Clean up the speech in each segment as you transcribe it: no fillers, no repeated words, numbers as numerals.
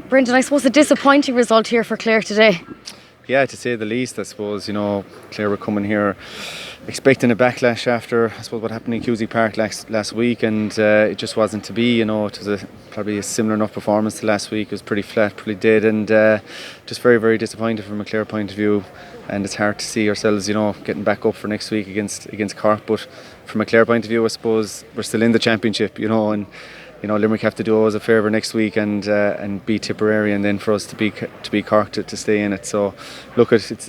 Brendan, I suppose a disappointing result here for Clare today. Yeah, to say the least. I suppose, Clare were coming here expecting a backlash after, I suppose, what happened in Cusack Park last week, and it just wasn't to be. It was probably a similar enough performance to last week. It was pretty flat, pretty dead, and just very, very disappointed from a Clare point of view. And it's hard to see ourselves, getting back up for next week against Cork. But from a Clare point of view, I suppose we're still in the championship, and Limerick have to do us a favour next week and beat Tipperary, and then for us to beat Cork to stay in it. So look, it's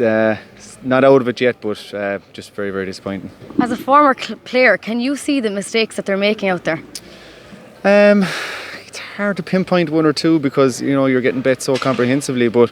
not out of it yet, but just very, very disappointing. As a former player, can you see the mistakes that they're making out there? It's hard to pinpoint one or two because you're getting bet so comprehensively. But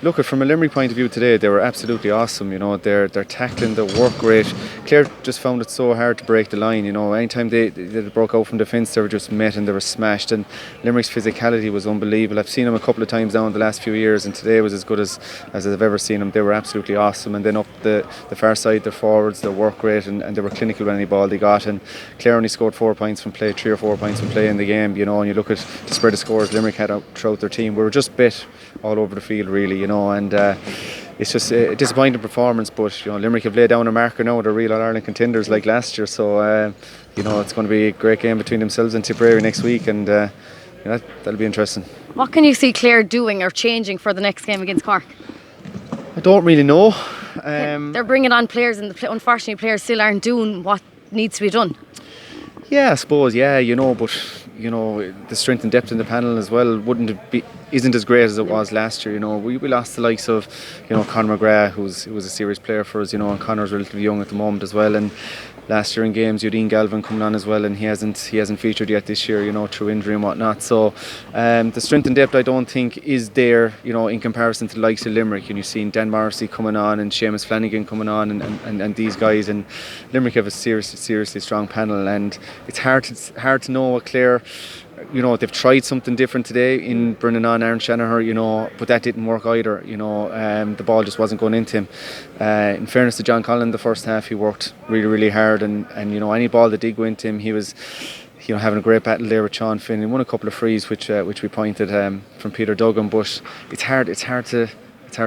look, from a Limerick point of view today, they were absolutely awesome. They're tackling, their work rate. Clare just found it so hard to break the line. Anytime they broke out from defence, they were just met and they were smashed. And Limerick's physicality was unbelievable. I've seen them a couple of times now in the last few years, and today was as good as I've ever seen them. They were absolutely awesome. And then up the far side, their forwards, their work rate, and they were clinical with any ball they got. And Clare only scored 4 points from play, 3 or 4 points from play in the game. And you look at the spread of scores Limerick had out throughout their team. We were just bet all over the field, really. And it's just a disappointing performance, but Limerick have laid down a marker now. They're real All-Ireland contenders like last year, so it's going to be a great game between themselves and Tipperary next week, and that'll be interesting. What can you see Clare doing or changing for the next game against Cork? I don't really know. They're bringing on players, and unfortunately players still aren't doing what needs to be done. Yeah, I suppose, but the strength and depth in the panel as well isn't as great as it was last year. We lost the likes of Conor McGrath, who was a serious player for us, and Conor's relatively young at the moment as well. And last year in games, you had Ian Galvin coming on as well, and he hasn't featured yet this year, through injury and whatnot. So the strength and depth, I don't think, is there, in comparison to the likes of Limerick. And you've seen Dan Morrissey coming on and Seamus Flanagan coming on, and these guys. And Limerick have a seriously strong panel, and it's hard to know what Clare. They've tried something different today in bringing on Aaron Shanahan, but that didn't work either. The ball just wasn't going into him. In fairness to John Collin, the first half he worked really, really hard, and any ball that did go into him, he was having a great battle there with Sean Finn. He won a couple of frees, which we pointed from Peter Duggan. But it's hard to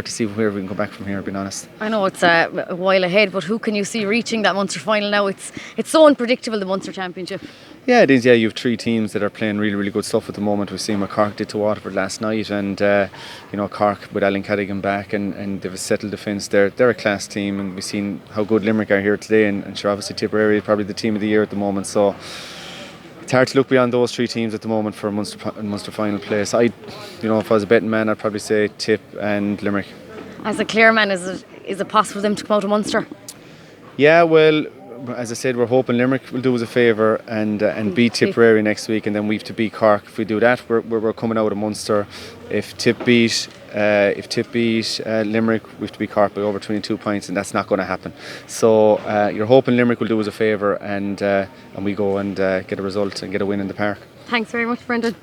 see where we can go back from here, being honest. I know it's a while ahead, but who can you see reaching that Munster final now? It's so unpredictable, the Munster Championship. Yeah, it is. Yeah, you have 3 teams that are playing really, really good stuff at the moment. We've seen what Cork did to Waterford last night, and Cork with Alan Cadigan back, and they've a settled defence. They're a class team, and we've seen how good Limerick are here today, and sure, obviously Tipperary is probably the team of the year at the moment. So it's hard to look beyond those 3 teams at the moment for Munster final place. If I was a betting man, I'd probably say Tip and Limerick. As a Clare man, is it possible for them to come out of Munster? Yeah, well, as I said, we're hoping Limerick will do us a favour and beat Tipperary next week, and then we have to beat Cork. If we do that, we're coming out of Munster. If Tip beat Limerick, we have to beat Cork by over 22 points, and that's not going to happen. So you're hoping Limerick will do us a favour, and we go and get a result and get a win in the park. Thanks very much, Brendan.